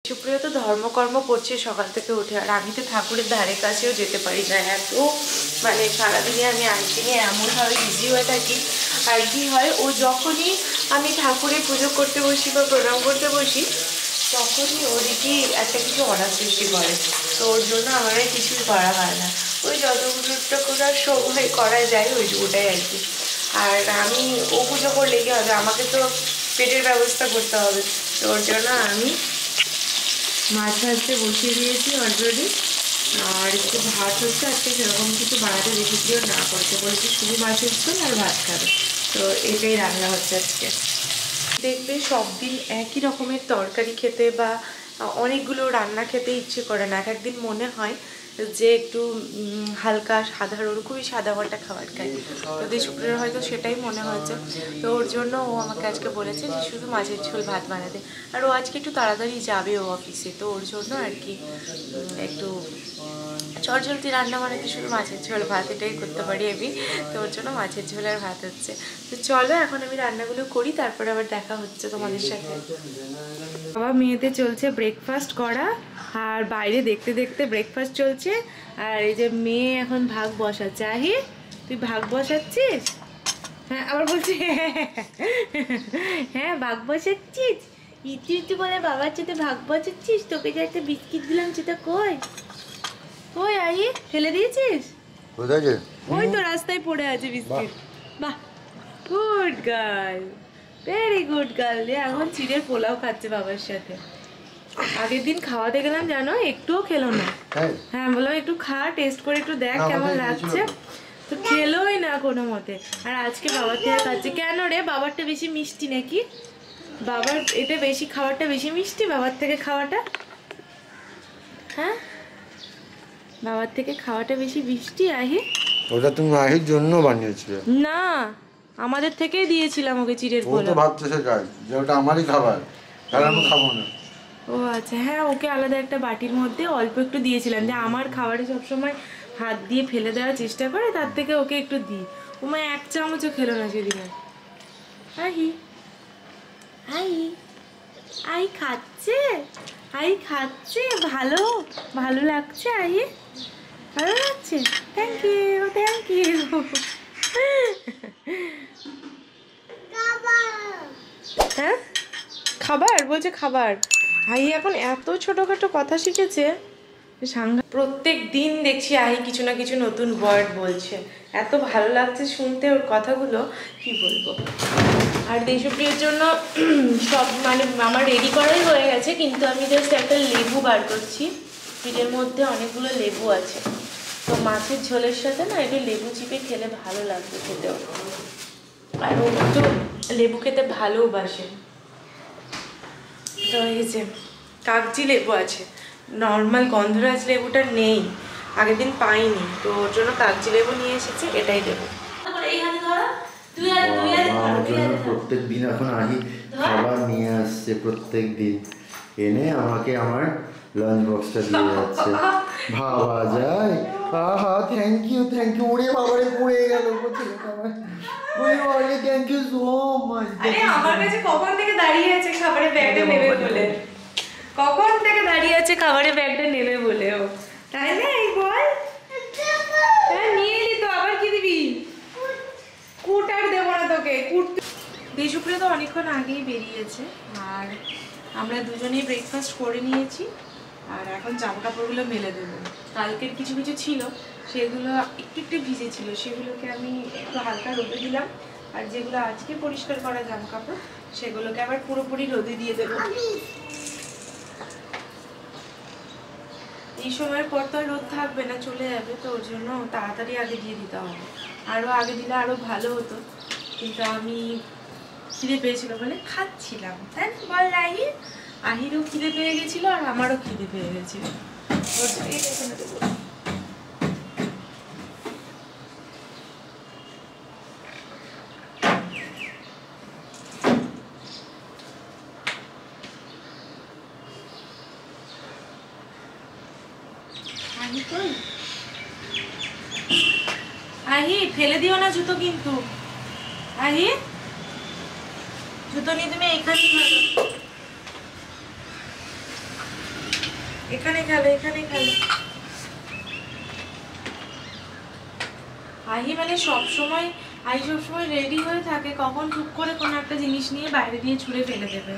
সুপ্রিয় তো ধর্মকর্ম করছে সকাল থেকে উঠে, আর আমি তো ঠাকুরের ধারে কাছেও যেতে পারি না। এত মানে সারাদিনে আমি আজকে নিয়ে এমনভাবে বিজি হয়ে থাকি। আর কি হয়, ও যখনই আমি ঠাকুরের পুজো করতে বসি বা প্রণাম করতে বসি, তখনই ওদিকে একটা কিছু অনার সৃষ্টি করে। তো ওর জন্য আমার কিছুই করা হয় না। ওই যতটুকু করার সময় করা যায় ওটাই আর কি। আর আমি ও পুজো করলে কি হবে, আমাকে তো পেটের ব্যবস্থা করতে হবে। তো ওর জন্য আমি মাছ ভাজতে বসিয়ে দিয়েছি অলরেডি। আর একটু ভাত হচ্ছে, আজকে সেরকম কিছু বানাতে বেশি প্রিয় না করতে বলেছি, শুধু মাছের ঝোল আর ভাত খাবে। তো এটাই রান্না হচ্ছে আজকে। দেখবে সব দিন একই রকমের তরকারি খেতে বা অনেকগুলো রান্না খেতে ইচ্ছে করে না। এক একদিন মনে হয় যে একটু হালকা সাধারণ খুবই সাদামাটা খাবার খাই। তো দেশুপুরের হয়তো সেটাই মনে হয়েছে। তো ওর জন্য ও আমাকে আজকে বলেছে যে শুধু মাছের ঝোল ভাত বানাতে। আর ও আজকে একটু তাড়াতাড়ি যাবে ও অফিসে, তো ওর জন্য আর কি একটু চটজলদি রান্না বানাতে শুধু মাছের ঝোল ভাত এটাই করতে পারি আমি। তো ওর জন্য মাছের ঝোল আর ভাত হচ্ছে। তো চলো এখন আমি রান্নাগুলো করি, তারপরে আবার দেখা হচ্ছে তোমাদের সাথে। বাবা মেয়েতে চলছে ব্রেকফাস্ট করা, আর বাইরে দেখতে দেখতে ব্রেকফাস্ট চলছে। আর এই যে মেয়ে এখন ভাগ বসাচ্ছে। আহি তুই ভাগ বসাচ্ছিস? হ্যাঁ আবার বলছি হ্যাঁ ভাগ বসাচ্ছিস। ইতি ইতি বলে বাবার সাথে ভাগ বসাচ্ছিস। তোকে যে একটা বিস্কিট দিলাম সেটা কই? কই আহি ফেলে দিয়েছিস? ওই তো রাস্তায় পড়ে আছে বিস্কিট। বাহ good girl, very good girl. এখন চিড়ের পোলাও খাচ্ছে বাবার সাথে। আগের দিন খাওয়াতে গেলাম জানো, একটুও খেলো না। হ্যাঁ বললাম একটু খা, টেস্ট করে একটু দেখ কেমন লাগছে, তো খেলোই না কোনো মতে। আর আজকে বাবার থেকে খাচ্ছে। কেন রে, বাবারটা বেশি মিষ্টি নাকি? বাবার এটা বেশি, খাবারটা বেশি মিষ্টি বাবার থেকে খাওয়াটা? হ্যাঁ বাবার থেকে খাওয়াটা বেশি মিষ্টি আহি? ওটা তুমি আহির জন্য বানিয়েছিলে? না আমাদের থেকেই দিয়েছিলাম ওকে চিড়ের পোলাও। ও তো ভাবতেছে কাজ যে ওটা আমারই খাবার, তাহলে আমি খাবো না। ও আচ্ছা, হ্যাঁ ওকে আলাদা একটা বাটির মধ্যে অল্প একটু দিয়েছিলাম, যে আমার খাবারে সবসময় হাত দিয়ে ফেলে দেওয়ার চেষ্টা করে, তার থেকে ওকে একটু দিই। ওমা এক চামচও খেলো না সেদিন। আহি আই আই খাচ্ছে, আই খাচ্ছে। ভালো ভালো লাগছে আই? ভালো লাগছে? Thank you thank you. হ্যাঁ খাবার বলছে, খাবার। আহি এখন এত ছোটখাটো কথা শিখেছে, প্রত্যেক দিন দেখছি আহি কিছু না কিছু নতুন ওয়ার্ড বলছে। এত ভালো লাগছে শুনতে ওর কথাগুলো, কি বলবো। আর দেশপ্রিয়ের জন্য সব মানে আমার রেডি করাই হয়ে গেছে, কিন্তু আমি জাস্ট একটা লেবু বার করছি। ফ্রিজের মধ্যে অনেকগুলো লেবু আছে, তো মাছের ঝোলের সাথে না একটু লেবু চিপে খেলে ভালো লাগবে খেতেও। আর ও একটু লেবু খেতে ভালোবাসে। তো এই যে কাগজি লেবু আছে, নর্মাল গন্ধরাজ লেবুটা নেই, আগের দিন পাইনি, তো ওর জন্য কাগজি লেবু নিয়ে এসেছে, এটাই দেবো। প্রত্যেক দিন এখন আহি খাবার নিয়ে আসছে, প্রত্যেক দিন এনে আমাকে আমার লাঞ্চ বক্সটা দিয়ে যাচ্ছে। ভাবা যায়? আহা থ্যাংক ইউ থ্যাংক ইউ। ওরে বাবারে পড়ে গেল ওরে বাবারে, থ্যাংক ইউ সো মাচ। আরে আমার কাছে কখন থেকে দাঁড়িয়ে আছে খাবারের ব্যাগটা নেবে বলে, কখন থেকে দাঁড়িয়ে আছে খাবারের ব্যাগটা নেবে বলে ও, তাই না? এই বল, হ্যাঁ নিয়ে এলি তো, আবার কি দিবি? কুট আর দেবো না তোকে, কুট। দেশুপুরে তো অনেকক্ষণ আগেই বেরিয়েছে, আর আমরা দুজনেই ব্রেকফাস্ট করে নিয়েছি। আর এখন জামা কাপড়গুলো মেলে দেবো। কালকের কিছু কিছু ছিল, সেগুলো একটু একটু ভিজে ছিল, সেগুলোকে আমি একটু হালকা রোদে দিলাম। আর যেগুলো আজকে পরিষ্কার করা জামা কাপড়, সেগুলোকে আবার পুরোপুরি রোদে দিয়ে দেবো। এই সময়ের পর তো রোদ থাকবে না, চলে যাবে, তো ওর জন্য তাড়াতাড়ি আগে দিয়ে দিতে হবে। আরও আগে দিলে আরও ভালো হতো, কিন্তু আমি খিদে পেয়েছিল বলে খাচ্ছিলাম, তাই না বল আহি? আহিরও খিদে পেয়ে গেছিলো আর আমারও খিদে পেয়ে গেছিল। আহি ফেলে দিও না জুতো কিন্তু। আহি জুতো নিয়ে তুমি এখানে এখানে খেলো, এখানে খেলো। আহি মানে সবসময় রেডি হয়ে থাকে, কখন চুপ করে কোনো একটা জিনিস নিয়ে বাইরে দিয়ে ছুঁড়ে ফেলে দেবে।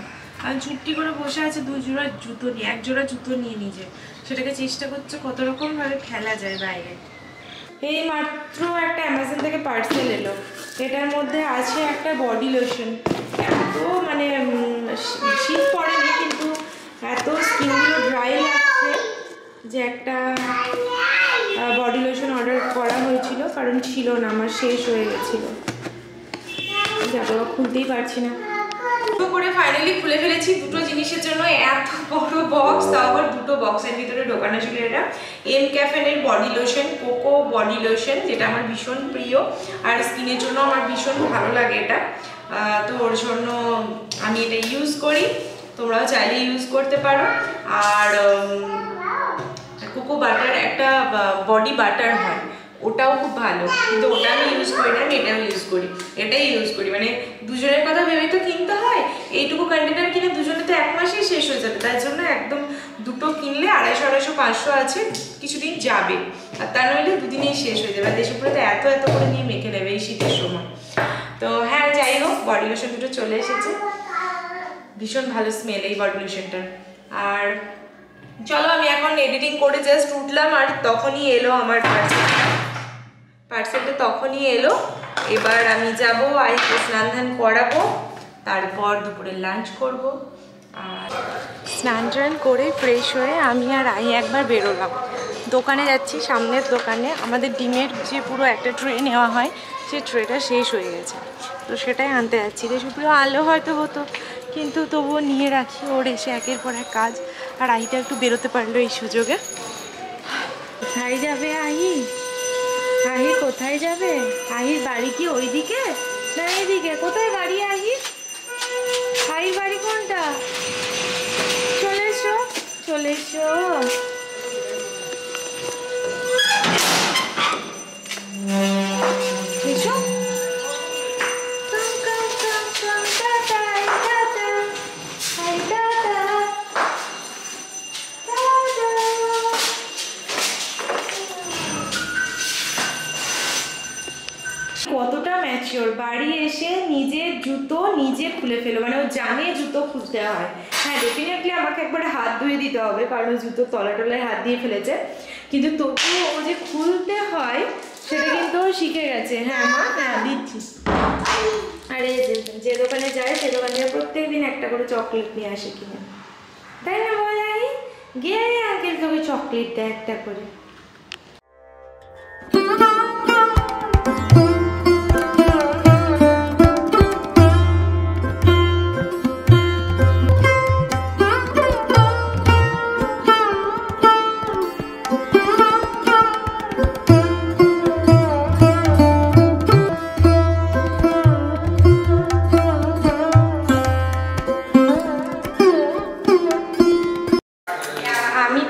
আর চুপটি করে বসে আছে 2 জোড়া জুতো নিয়ে, 1 জোড়া জুতো নিয়ে নিজে, সেটাকে চেষ্টা করছে কত রকম ভাবে ফেলা যায় বাইরে। এই মাত্র একটা অ্যামাজন থেকে পার্সেল এলো, এটার মধ্যে আছে একটা বডি লোশন। এত মানে শীত পড়েনি কিন্তু এত স্কিনগুলো ড্রাই লাগছে যে একটা বডি লোশন অর্ডার করা হয়েছিল, কারণ ছিল না, আমার শেষ হয়ে গেছিলো। যাবো, খুলতেই পারছি না। করে ফাইনালি খুলে ফেলেছি দুটো জিনিসের জন্য এত বড় বক্স, তাও আবার দুটো বক্সের ভিতরে ঢোকানো ছিল। এটা এম ক্যাফেনের body lotion, coco body lotion, যেটা আমার ভীষণ প্রিয় আর স্কিনের জন্য আমার ভীষণ ভালো লাগে এটা। তো ওর জন্য আমি এটা ইউজ করি, তোমরাও চাইলে ইউজ করতে পারো। আর কোকো বাটার একটা বডি বাটার হয়, ওটাও খুব ভালো, কিন্তু ওটা আমি ইউজ করি না, আমি এটাও ইউজ করি, এটাই ইউজ করি। মানে দুজনের কথা ভেবেই তো কিনতে হয়। এইটুকু কন্টেনার কিনে দুজনে তো 1 মাসেই শেষ হয়ে যাবে, তার জন্য একদম দুটো কিনলে 250, 500 আছে, কিছুদিন যাবে। আর তা নইলে 2 দিনেই শেষ হয়ে যাবে। আর দেশে পরে তো এত করে নিয়ে মেখে নেবে এই শীতের সময়। তো হ্যাঁ, যাই হোক, বডি লোশন দুটো চলে এসেছে, ভীষণ ভালো স্মেল এই বডি লোশনটার। আর চলো, আমি এখন এডিটিং করে জাস্ট উঠলাম আর তখনই এলো আমার পার্সেলটা তখনই এলো। এবার আমি যাবো, আইকে স্নান ধান করাবো, তারপর দুপুরে লাঞ্চ করব। আর স্নান টান করে ফ্রেশ হয়ে আমি আর আই একবার বেরোলাম, দোকানে যাচ্ছি, সামনের দোকানে। আমাদের ডিমের যে পুরো একটা ট্রে নেওয়া হয়, সেই ট্রেটা শেষ হয়ে গেছে, তো সেটাই আনতে যাচ্ছি। রেশমপুরে আলো হয়তো হতো, কিন্তু তবুও নিয়ে রাখি, ওর এসে একের পর এক কাজ। আর আহিটা একটু বেরোতে পারলো এই সুযোগে। কোথায় যাবে আহি? আহি কোথায় যাবে? আহির বাড়ি কি ওইদিকে না এইদিকে? কোথায় বাড়ি আহির? আহির বাড়ি কোনটা? চলে এসো, চলে এসো। এসো। কতটা ম্যাচিওর, বাড়ি এসে নিজের জুতো নিজে খুলে ফেলো, মানে ও জানে জুতো খুলতে হয়। হ্যাঁ, ডেফিনেটলি আমাকে একবার হাত ধুয়ে দিতে হবে, কারণ জুতো তলায় হাত দিয়ে ফেলেছে, কিন্তু তবুও ও যে খুলতে হয় সেটা কিন্তু ও শিখে গেছে। হ্যাঁ মা, হ্যাঁ দিচ্ছি। আর এই যে দোকানে যায়, সে দোকান থেকে প্রত্যেকদিন একটা করে চকলেট নিয়ে আসে কিনে, তাই না বলাই? গিয়ে আঙ্কেল তোকে চকলেট দেয় একটা করে।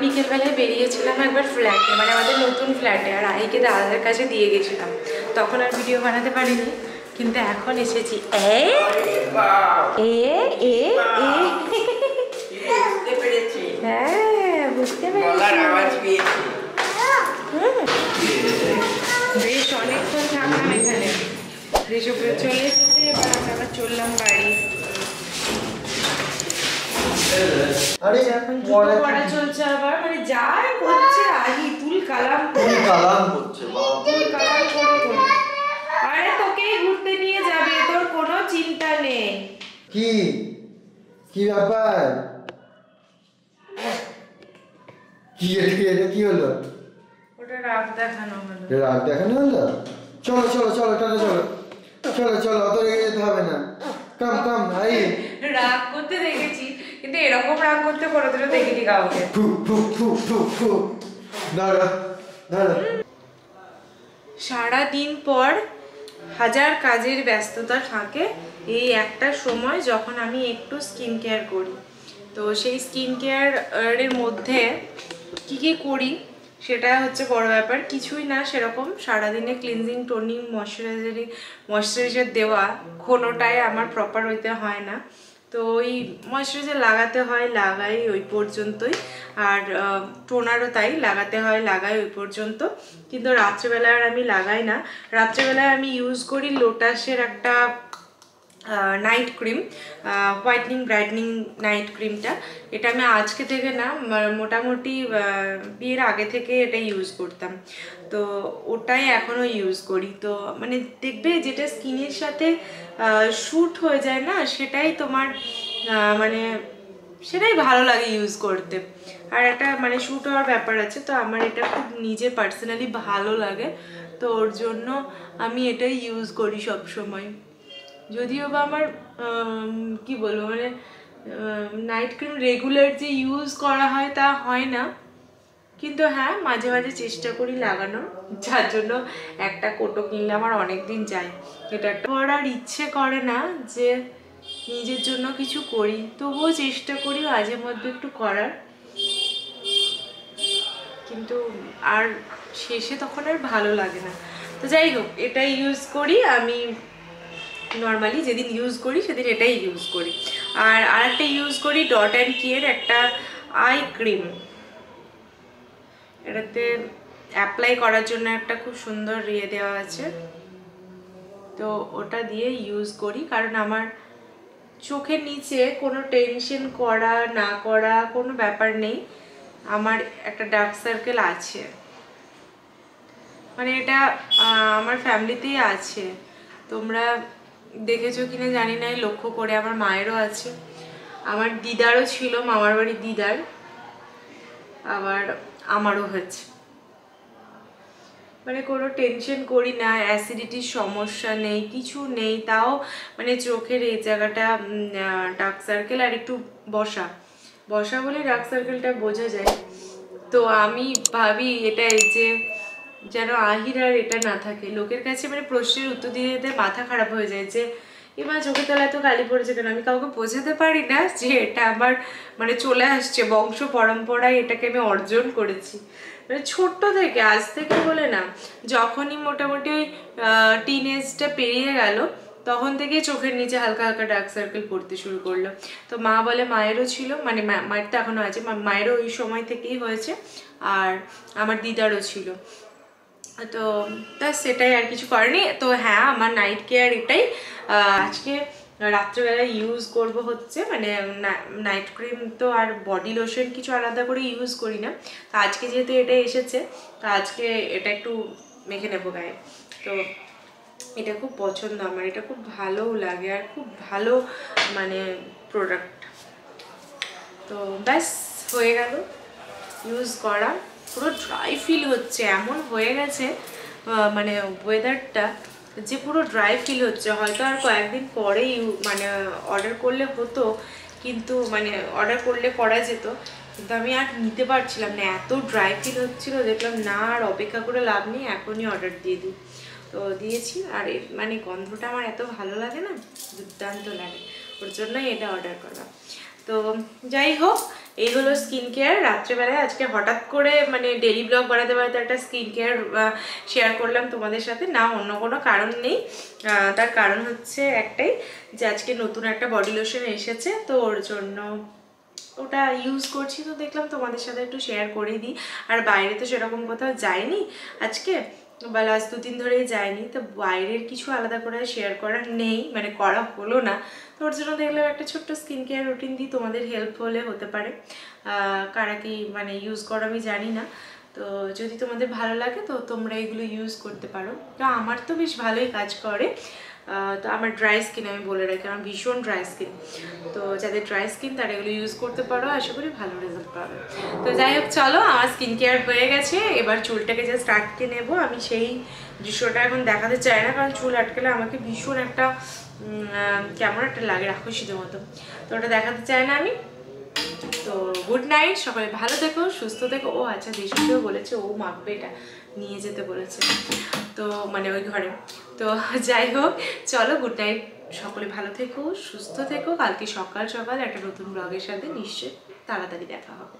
বিকেলবেলায় বেরিয়েছিলাম একবার ফ্ল্যাটে, মানে আমাদের নতুন ফ্ল্যাটে, আর আইকে দাদাদের কাছে দিয়ে গেছিলাম, তখন আর ভিডিও বানাতে পারিনি। কিন্তু এখন এসেছি, হ্যাঁ বুঝতে পেরেছি। বেশ অনেকক্ষণ থাকলাম এখানে, রেশমপুরে চলে এসেছে, এবার আমরা চললাম বাড়ি। এখন জুতো পরা চলছে আবার, মানে যাই করছে আহি তুল কালাম করছে। আরে তোকেই ঘুরতে নিয়ে যাবে, তোর কোনো চিন্তা নেই। কি ব্যাপার? এটা কি হলো? ওটা রাগ দেখানো হলো। রাগ দেখানো হলো? চলো চলো চলো চলো চলো চলো চলো, অত রেগে যেতে হবে না। কাম কাম আই। রাগ করতে দেখেছি, কিন্তু এরকম রাগ করতে কোনোদিনও দেখিনি কাউকে। সারাদিন পর হাজার কাজের ব্যস্ততা থাকে, এই একটা সময় যখন আমি একটু স্কিন কেয়ার করি। তো সেই স্কিন কেয়ারের মধ্যে কী করি সেটা হচ্ছে বড় ব্যাপার। কিছুই না সেরকম, সারাদিনে ক্লিনজিং, টোনিং, ময়শ্চারাইজার দেওয়া কোনোটাই আমার প্রপার হইতে হয় না। তো ওই ময়শ্চারাইজার লাগাতে হয়, লাগাই ওই পর্যন্তই। আর টোনারও তাই, লাগাতে হয়, লাগাই ওই পর্যন্ত। কিন্তু রাত্রেবেলায় আর আমি লাগাই না। রাত্রেবেলায় আমি ইউজ করি লোটাসের একটা night cream, whitening brightening night ক্রিমটা। এটা আমি আজকে থেকে না, মোটামুটি বিয়ের আগে থেকে এটা ইউজ করতাম, তো ওটাই এখনও ইউজ করি। তো মানে দেখবে যেটা স্কিনের সাথে শ্যুট হয়ে যায় না, সেটাই তোমার মানে সেটাই ভালো লাগে ইউজ করতে। আর একটা মানে শ্যুট হওয়ার ব্যাপার আছে, তো আমার এটা খুব নিজে পার্সোনালি ভালো লাগে, তো ওর জন্য আমি এটাই ইউজ করি সব সময়। যদিও বা আমার কি বলবো মানে নাইট ক্রিম রেগুলার যে ইউজ করা হয় তা হয় না, কিন্তু হ্যাঁ মাঝে মাঝে চেষ্টা করি লাগানোর, যার জন্য একটা কোটো কিনলে আমার অনেক দিন যায়। এটা একটা করার ইচ্ছে করে না যে নিজের জন্য কিছু করি, তবুও চেষ্টা করি মাঝে মধ্যে একটু করার, কিন্তু আর শেষে তখন আর ভালো লাগে না। তো যাই হোক, এটাই ইউজ করি আমি নর্মালি, যেদিন ইউজ করি সেদিন এটাই ইউজ করি। আর আরেকটা ইউজ করি ডট অ্যান্ড কিয়ের একটা আই ক্রিম। এটাতে অ্যাপ্লাই করার জন্য একটা খুব সুন্দর ইয়ে দেওয়া আছে, তো ওটা দিয়ে ইউজ করি। কারণ আমার চোখের নিচে কোনো টেনশন করা না করা কোনো ব্যাপার নেই, আমার একটা ডার্ক সার্কেল আছে, মানে এটা আমার ফ্যামিলিতেই আছে। তোমরা দেখেছো কিনা জানি না, লক্ষ্য করে আমার মায়েরও আছে, আমার দিদারও ছিল, মামার বাড়ির দিদার, আবার আমারও হয়েছে। মানে কোনো টেনশন করি না, অ্যাসিডিটির সমস্যা নেই, কিছু নেই, তাও মানে চোখের এই জায়গাটা ডার্ক সার্কেল আর একটু বসা বসা বলে ডার্ক সার্কেলটা বোঝা যায়। তো আমি ভাবি এটা যে যেন আহির আর এটা না থাকে, লোকের কাছে মানে প্রশ্নের উত্তর দিয়ে দিতে মাথা খারাপ হয়ে যায় যে এবার চোখের তলায় তো কালি পড়েছে কেন। আমি কাউকে বোঝাতে পারি না যে এটা আমার মানে চলে আসছে বংশ পরম্পরায়, এটাকে আমি অর্জন করেছি মানে ছোট্ট থেকে, আজ থেকে বলে না, যখনই মোটামুটি ওই টিনেজটা পেরিয়ে গেল তখন থেকে চোখের নিচে হালকা হালকা ডার্ক সার্কেল পড়তে শুরু করলো। তো মা বলে মায়েরও ছিল, মানে মায়ের তো এখনও আছে, মায়েরও ওই সময় থেকেই হয়েছে, আর আমার দিদারও ছিল। তো তা সেটাই, আর কিছু করেনি। তো হ্যাঁ, আমার নাইট কেয়ার এটাই। আজকে রাত্রেবেলা ইউজ করব হচ্ছে মানে নাইট ক্রিম, তো আর বডি লোশন কিছু আলাদা করে ইউজ করি না। তো আজকে যেহেতু এটা এসেছে, তো আজকে এটা একটু মেখে নেবো গায়ে। তো এটা খুব পছন্দ আমার, এটা খুব ভালোও লাগে আর খুব ভালো মানে প্রোডাক্ট। তো ব্যাস হয়ে গেল ইউজ করা। পুরো ড্রাই ফিল হচ্ছে, এমন হয়ে গেছে মানে ওয়েদারটা যে পুরো ড্রাই ফিল হচ্ছে। হয়তো আর কয়েকদিন পরেই মানে অর্ডার করলে হতো, কিন্তু মানে অর্ডার করলে করা যেত, কিন্তু আমি আর নিতে পারছিলাম না, এত ড্রাই ফিল হচ্ছিলো। দেখলাম না আর অপেক্ষা করে লাভ নেই, এখনই অর্ডার দিয়ে দিই। তো দিয়েছি, আর মানে গন্ধটা আমার এত ভালো লাগে না, দুর্দান্ত লাগে, ওর জন্যই এটা অর্ডার করা। তো যাই হোক, এই হলো স্কিন কেয়ার রাত্রেবেলায়। আজকে হঠাৎ করে মানে ডেলি ব্লগ বানাতে বানাতে একটা স্কিন কেয়ার শেয়ার করলাম তোমাদের সাথে, না অন্য কোনো কারণ নেই। তার কারণ হচ্ছে একটাই, যে আজকে নতুন একটা বডি লোশন এসেছে, তো ওর জন্য ওটা ইউজ করছি। তো দেখলাম তোমাদের সাথে একটু শেয়ার করে দিই। আর বাইরে তো সেরকম কোথাও যায়নি আজকে, বা লাস্ট 2 দিন ধরেই যায়নি, তো বাইরের কিছু আলাদা করে শেয়ার করার নেই, মানে করা হলো না। তো ওর জন্য দেখলাম একটা ছোট্ট স্কিন কেয়ার রুটিন দিই, তোমাদের হেল্প হলে হতে পারে। কারা কি মানে ইউজ করো আমি জানি না, তো যদি তোমাদের ভালো লাগে তো তোমরা এগুলো ইউজ করতে পারো। তো আমার তো বেশ ভালোই কাজ করে। তো আমার ড্রাই স্কিন, আমি বলে রাখি আমার ভীষণ ড্রাই স্কিন, তো যাদের ড্রাই স্কিন তারা এগুলো ইউজ করতে পারো, আশা করি ভালো রেজাল্ট পাবে। তো যাই হোক, চলো আমার স্কিন কেয়ার হয়ে গেছে, এবার চুলটাকে জাস্ট আটকে নেবো। আমি সেই দৃশ্যটা এখন দেখাতে চাই না, কারণ চুল আটকালে আমাকে ভীষণ একটা কেমন একটা লাগে, রাক্ষসীদের মতো, তো ওটা দেখাতে চাই না আমি। তো গুড নাইট, সবাই ভালো থেকো, সুস্থ থেকো। ও আচ্ছা, দেশকেও বলেছে ও মাখবে, এটা নিয়ে যেতে বলেছে, তো মানে ওই ঘরে। তো যাই হোক, চলো গুড নাইট, সকলে ভালো থেকো, সুস্থ থেকো। কালকে সকাল সকাল একটা নতুন ব্লগের সাথে নিশ্চয়ই তাড়াতাড়ি দেখা হবে।